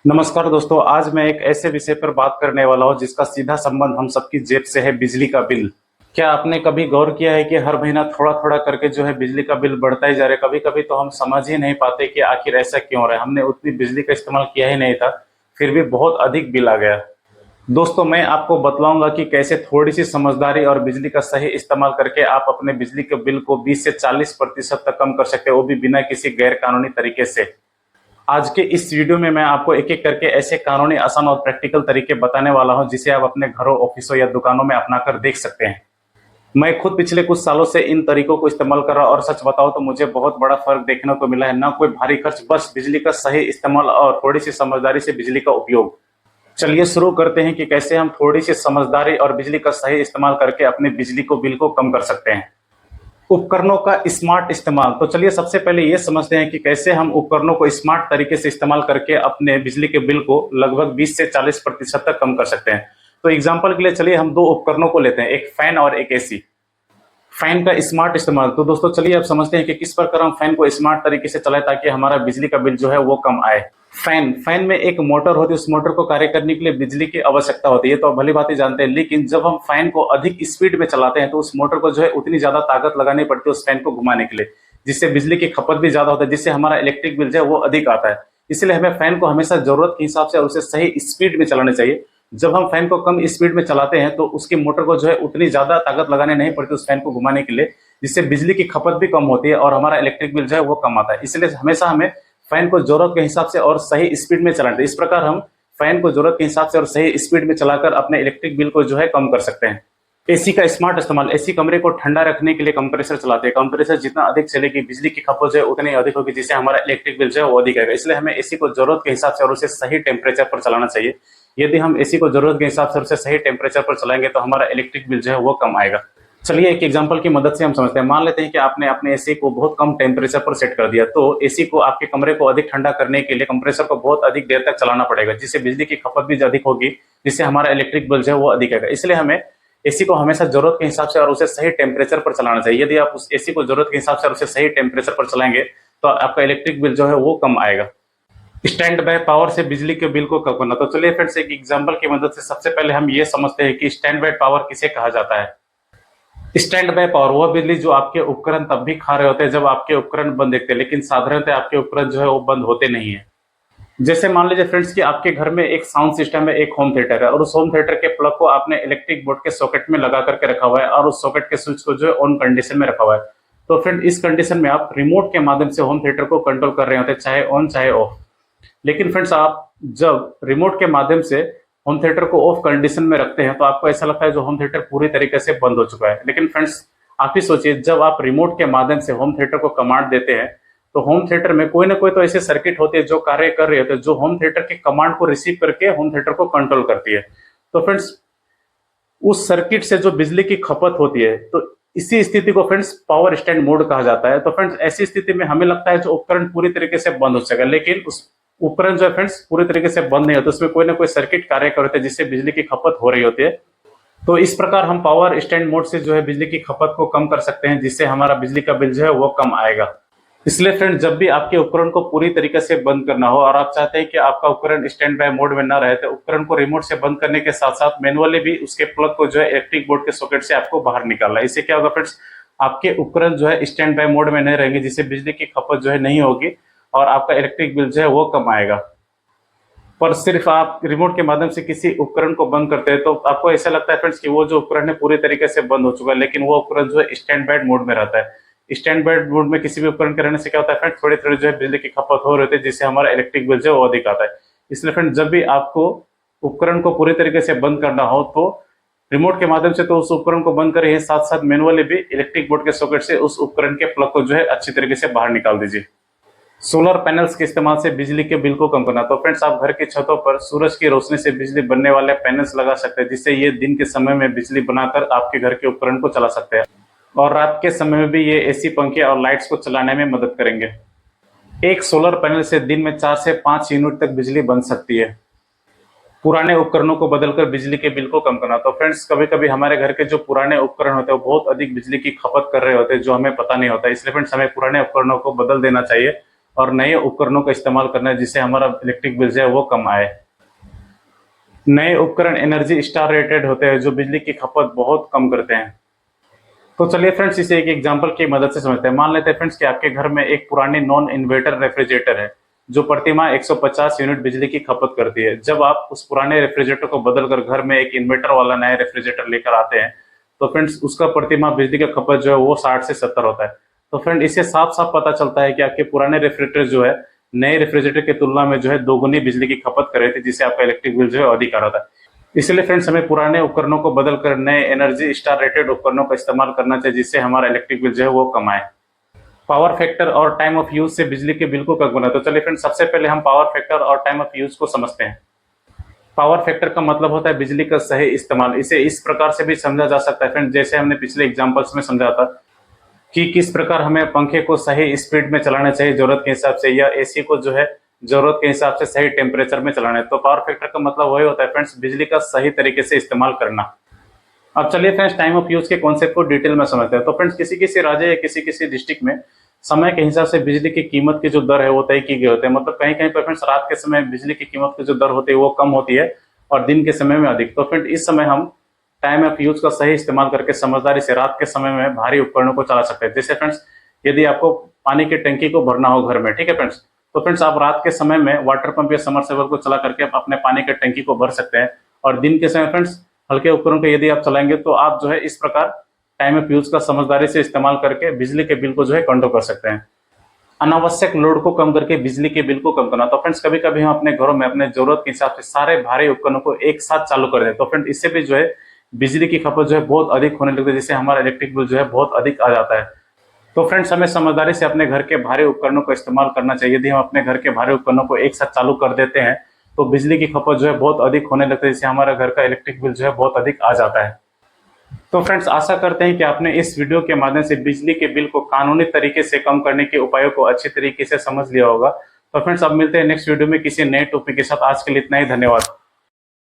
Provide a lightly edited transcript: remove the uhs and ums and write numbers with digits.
नमस्कार दोस्तों, आज मैं एक ऐसे विषय पर बात करने वाला हूं जिसका सीधा संबंध हम सबकी जेब से है, बिजली का बिल। क्या आपने कभी गौर किया है कि हर महीना थोड़ा थोड़ा करके जो है बिजली का बिल बढ़ता ही जा रहा है। कभी कभी तो हम समझ ही नहीं पाते कि आखिर ऐसा क्यों हो रहा है। हमने उतनी बिजली का इस्तेमाल किया ही नहीं था, फिर भी बहुत अधिक बिल आ गया। दोस्तों, मैं आपको बतलाऊंगा कि कैसे थोड़ी सी समझदारी और बिजली का सही इस्तेमाल करके आप अपने बिजली के बिल को 20 से 40% तक कम कर सकते हैं, वो भी बिना किसी गैर कानूनी तरीके से। आज के इस वीडियो में मैं आपको एक एक करके ऐसे कानूनी, आसान और प्रैक्टिकल तरीके बताने वाला हूं जिसे आप अपने घरों, ऑफिसों या दुकानों में अपनाकर देख सकते हैं। मैं खुद पिछले कुछ सालों से इन तरीकों को इस्तेमाल कर रहा हूं और सच बताऊं तो मुझे बहुत बड़ा फर्क देखने को मिला है। ना कोई भारी खर्च, बस बिजली का सही इस्तेमाल और थोड़ी सी समझदारी से बिजली का उपयोग। चलिए शुरू करते हैं कि कैसे हम थोड़ी सी समझदारी और बिजली का सही इस्तेमाल करके अपने बिजली को बिल को कम कर सकते हैं। उपकरणों का स्मार्ट इस्तेमाल। तो चलिए सबसे पहले ये समझते हैं कि कैसे हम उपकरणों को स्मार्ट तरीके से इस्तेमाल करके अपने बिजली के बिल को लगभग 20 से 40% तक कम कर सकते हैं। तो एग्जांपल के लिए चलिए हम दो उपकरणों को लेते हैं, एक फैन और एक एसी। फैन का स्मार्ट इस्तेमाल। तो दोस्तों चलिए अब समझते हैं कि किस प्रकार हम फैन को स्मार्ट तरीके से चलाएं ताकि हमारा बिजली का बिल जो है वो कम आए। फैन में एक मोटर होती है, उस मोटर को कार्य करने के लिए बिजली की आवश्यकता होती है, तो आप भली बात ही जानते हैं। लेकिन जब हम फैन को अधिक स्पीड में चलाते हैं तो उस मोटर को जो है उतनी ज्यादा ताकत लगानी पड़ती है उस फैन को घुमाने के लिए, जिससे बिजली की खपत भी ज्यादा होता है, जिससे हमारा इलेक्ट्रिक बिल जो है वो अधिक आता है। इसलिए हमें फैन को हमेशा जरूरत के हिसाब से और उसे सही स्पीड में चलाना चाहिए। जब हम फैन को कम स्पीड में चलाते हैं तो उसकी मोटर को जो है उतनी ज्यादा ताकत लगाने नहीं पड़ती उस फैन को घुमाने के लिए, जिससे बिजली की खपत भी कम होती है और हमारा इलेक्ट्रिक बिल जो है वो कम आता है। इसलिए हमेशा हमें फैन को जरूरत के हिसाब से और सही स्पीड में चलाना चाहिए। इस प्रकार हम फैन को जरूरत के हिसाब से और सही स्पीड में चलाकर अपने इलेक्ट्रिक बिल को जो है कम कर सकते हैं। एसी का स्मार्ट इस्तेमाल। एसी कमरे को ठंडा रखने के लिए कंप्रेसर चलाते हैं। कंप्रेसर जितना अधिक चलेगी बिजली की खपत जो है उतनी अधिक होगी, जिससे हमारा इलेक्ट्रिक बिल जो है वो अधिक आएगा। इसलिए हमें एसी को जरूरत के हिसाब से और उसे सही टेम्परेचर पर चलाना चाहिए। यदि हम एसी को जरूरत के हिसाब से और उसे सही टेम्परेचर पर चलाएंगे तो हमारा इलेक्ट्रिक बिल जो है वो कम आएगा। चलिए एक एग्जांपल की मदद से हम समझते हैं। मान लेते हैं कि आपने अपने एसी को बहुत कम टेम्परेचर पर सेट कर दिया, तो एसी को आपके कमरे को अधिक ठंडा करने के लिए कंप्रेसर को बहुत अधिक देर तक चलाना पड़ेगा, जिससे बिजली की खपत भी अधिक होगी, जिससे हमारा इलेक्ट्रिक बिल जो है वो अधिक आएगा। इसलिए हमें एसी को हमेशा जरूरत के हिसाब से और उसे सही टेम्परेचर पर चलाना चाहिए। यदि आप उस एसी को जरूरत के हिसाब से और उसे सही टेम्परेचर पर चलाएंगे तो आपका इलेक्ट्रिक बिल जो है वो कम आएगा। स्टैंड बाय पावर से बिजली के बिल को कम करना। तो चलिए फ्रेंड्स एक एग्जांपल की मदद से सबसे पहले हम ये समझते हैं कि स्टैंड बाय पावर किसे कहा जाता है। स्टैंड बाय पावर वह बिजली जो आपके उपकरण तब भी खा रहे होते हैं जब आपके उपकरण बंद दिखते हैं, लेकिन साधारणतः आपके उपकरण जो है वो बंद होते नहीं है। जैसे मान लीजिए फ्रेंड्स कि आपके घर में एक साउंड सिस्टम है, एक होम थिएटर है, और उस होम थिएटर के प्लग को आपने इलेक्ट्रिक बोर्ड के सॉकेट में लगा करके रखा हुआ है और उस सॉकेट के स्विच को जो है ऑन कंडीशन में रखा हुआ है। तो फ्रेंड इस कंडीशन में आप रिमोट के माध्यम से होम थिएटर को कंट्रोल कर रहे होते हैं, चाहे ऑन चाहे ऑफ। लेकिन फ्रेंड्स आप जब रिमोट के माध्यम से होम थिएटर को ऑफ कंडीशन में रखते हैं तो आपको ऐसा लगता है जो होम थिएटर पूरी तरीके से बंद हो चुका है। लेकिन फ्रेंड्स आप ही सोचिए, जब आप रिमोट के माध्यम से होम थिएटर को कमांड देते हैं तो होम थिएटर में कोई ना कोई तो ऐसे सर्किट होती है जो कार्य कर रहे होते हैं, जो होम थिएटर के कमांड को रिसीव करके होम थिएटर को कंट्रोल करती है। तो फ्रेंड्स उस सर्किट से जो बिजली की खपत होती है, तो इसी स्थिति को फ्रेंड्स पावर स्टैंड मोड कहा जाता है। तो फ्रेंड्स ऐसी स्थिति में हमें लगता है जो उपकरण पूरी तरीके से बंद हो सकेगा, लेकिन उस उपकरण जो है फ्रेंड्स पूरी तरीके से बंद नहीं होता, उसमें कोई ना कोई सर्किट कार्य करते हैं जिससे बिजली की खपत हो रही होती है। तो इस प्रकार हम पावर स्टैंड मोड से जो है बिजली की खपत को कम कर सकते हैं, जिससे हमारा बिजली का बिल जो है वो कम आएगा। इसलिए फ्रेंड जब भी आपके उपकरण को पूरी तरीके से बंद करना हो और आप चाहते हैं कि आपका उपकरण स्टैंड बाय मोड में ना रहे, तो उपकरण को रिमोट से बंद करने के साथ साथ मैनुअली भी उसके प्लग को जो है इलेक्ट्रिक बोर्ड के सॉकेट से आपको बाहर निकालना है। इससे क्या होगा फ्रेंड्स, आपके उपकरण जो है स्टैंड बाय मोड में नहीं रहेंगे, जिससे बिजली की खपत जो है नहीं होगी और आपका इलेक्ट्रिक बिल जो है वो कम आएगा। पर सिर्फ आप रिमोट के माध्यम से किसी उपकरण को बंद करते हैं तो आपको ऐसा लगता है फ्रेंड्स कि वो जो उपकरण है पूरी तरीके से बंद हो चुका है, लेकिन वो उपकरण जो है स्टैंड बाय मोड में रहता है। स्टैंड बाय मोड में किसी भी उपकरण के रहने से क्या होता है फ्रेंड्स, थोड़ी थोड़ी जो है बिजली की खपत हो रही है, जिससे हमारा इलेक्ट्रिक बिल जो है वो अधिक आता है। इसलिए फ्रेंड जब भी आपको उपकरण को पूरी तरीके से बंद करना हो तो रिमोट के माध्यम से तो उस उपकरण को बंद करिए, साथ साथ मैनुअली भी इलेक्ट्रिक बोर्ड के सॉकेट से उस उपकरण के प्लग को जो है अच्छी तरीके से बाहर निकाल दीजिए। सोलर पैनल्स के इस्तेमाल से बिजली के बिल को कम करना। तो फ्रेंड्स आप घर की छतों पर सूरज की रोशनी से बिजली बनने वाले पैनल्स लगा सकते हैं, जिससे ये दिन के समय में बिजली बनाकर आपके घर के उपकरण को चला सकते हैं और रात के समय में भी ये एसी, पंखे और लाइट्स को चलाने में मदद करेंगे। एक सोलर पैनल से दिन में 4 से 5 यूनिट तक बिजली बन सकती है। पुराने उपकरणों को बदलकर बिजली के बिल को कम करना। तो फ्रेंड्स कभी कभी हमारे घर के जो पुराने उपकरण होते हैं वो बहुत अधिक बिजली की खपत कर रहे होते हैं, जो हमें पता नहीं होता। इसलिए फ्रेंड्स हमें पुराने उपकरणों को बदल देना चाहिए और नए उपकरणों का इस्तेमाल करना है जिससे हमारा इलेक्ट्रिक बिल जो है वो कम आए। नए उपकरण एनर्जी स्टार रेटेड होते हैं जो बिजली की खपत बहुत कम करते हैं। तो चलिए फ्रेंड्स इसे एक एग्जांपल की मदद से समझते हैं। मान लेते हैं फ्रेंड्स कि आपके घर में एक पुरानी नॉन इन्वर्टर रेफ्रिजरेटर है जो प्रति माह 150 यूनिट बिजली की खपत करती है। जब आप उस पुराने रेफ्रिजरेटर को बदलकर घर में एक इन्वर्टर वाला नया रेफ्रिजरेटर लेकर आते हैं तो फ्रेंड्स उसका प्रति माह बिजली का खपत जो है वो 60 से 70 होता है। तो फ्रेंड इससे साफ साफ पता चलता है कि आपके पुराने रेफ्रिजरेटर जो है नए रेफ्रिजरेटर की तुलना में जो है दोगुनी बिजली की खपत कर रहे थे, जिससे आपका इलेक्ट्रिक बिल जो है अधिक आ रहा था। इसलिए फ्रेंड्स हमें पुराने उपकरणों को बदलकर नए एनर्जी स्टार रेटेड उपकरणों का इस्तेमाल करना चाहिए जिससे हमारा इलेक्ट्रिक बिल जो है वो कम आए। पावर फैक्टर और टाइम ऑफ यूज से बिजली के बिल को कम करना है। तो चलिए फ्रेंड्स सबसे पहले हम पावर फैक्टर और टाइम ऑफ यूज को समझते हैं। पावर फैक्टर का मतलब होता है बिजली का सही इस्तेमाल। इसे इस प्रकार से भी समझा जा सकता है फ्रेंड्स, जैसे हमने पिछले एग्जांपल्स में समझा था कि किस प्रकार हमें पंखे को सही स्पीड में चलाना चाहिए जरूरत के हिसाब से, या एसी को जो है जरूरत के हिसाब से सही टेम्परेचर में चलाना है। तो पावर फैक्टर का मतलब वही होता है फ्रेंड्स, बिजली का सही तरीके से इस्तेमाल करना। अब चलिए फ्रेंड्स टाइम ऑफ यूज के कॉन्सेप्ट को डिटेल में समझते हैं। तो फ्रेंड्स किसी किसी राज्य या किसी किसी डिस्ट्रिक्ट में समय के हिसाब से बिजली की कीमत की जो दर है वो तय की गई होती है। मतलब कहीं कहीं पर फ्रेंड्स रात के समय बिजली की कीमत की जो दर होती है वो कम होती है और दिन के समय में अधिक। तो फ्रेंड इस समय हम टाइम ऑफ यूज का सही इस्तेमाल करके समझदारी से रात के समय में भारी उपकरणों को चला सकते हैं। जैसे फ्रेंड्स यदि आपको पानी की टंकी को भरना हो घर में, ठीक है फ्रेंड्स, तो फ्रेंड्स आप रात के समय में वाटर पंप या समरसेबल को चला करके आप अपने पानी की टंकी को भर सकते हैं। और दिन के समय फ्रेंड्स हल्के उपकरण को यदि आप चलाएंगे तो आप जो है इस प्रकार टाइम ऑफ यूज का समझदारी से इस्तेमाल करके बिजली के बिल को जो है कंट्रोल कर सकते हैं। अनावश्यक लोड को कम करके बिजली के बिल को कम करना। तो फ्रेंड्स कभी कभी हम अपने घरों में अपने जरूरत के हिसाब से सारे भारी उपकरणों को एक साथ चालू कर दें तो फ्रेंड इससे भी जो है बिजली की खपत जो है बहुत अधिक होने लगती है, जिससे हमारा इलेक्ट्रिक बिल जो है बहुत अधिक आ जाता है। तो फ्रेंड्स हमें समझदारी से अपने घर के भारी उपकरणों का इस्तेमाल करना चाहिए। यदि हम अपने घर के भारी उपकरणों को एक साथ चालू कर देते हैं तो बिजली की खपत जो है बहुत अधिक होने लगती है, जिससे हमारा घर का इलेक्ट्रिक बिल जो है बहुत अधिक आ जाता है। तो फ्रेंड्स आशा करते हैं कि आपने इस वीडियो के माध्यम से बिजली के बिल को कानूनी तरीके से कम करने के उपायों को अच्छी तरीके से समझ लिया होगा। तो फ्रेंड्स अब मिलते हैं नेक्स्ट वीडियो में किसी नए टॉपिक के साथ। आज के लिए इतना ही, धन्यवाद।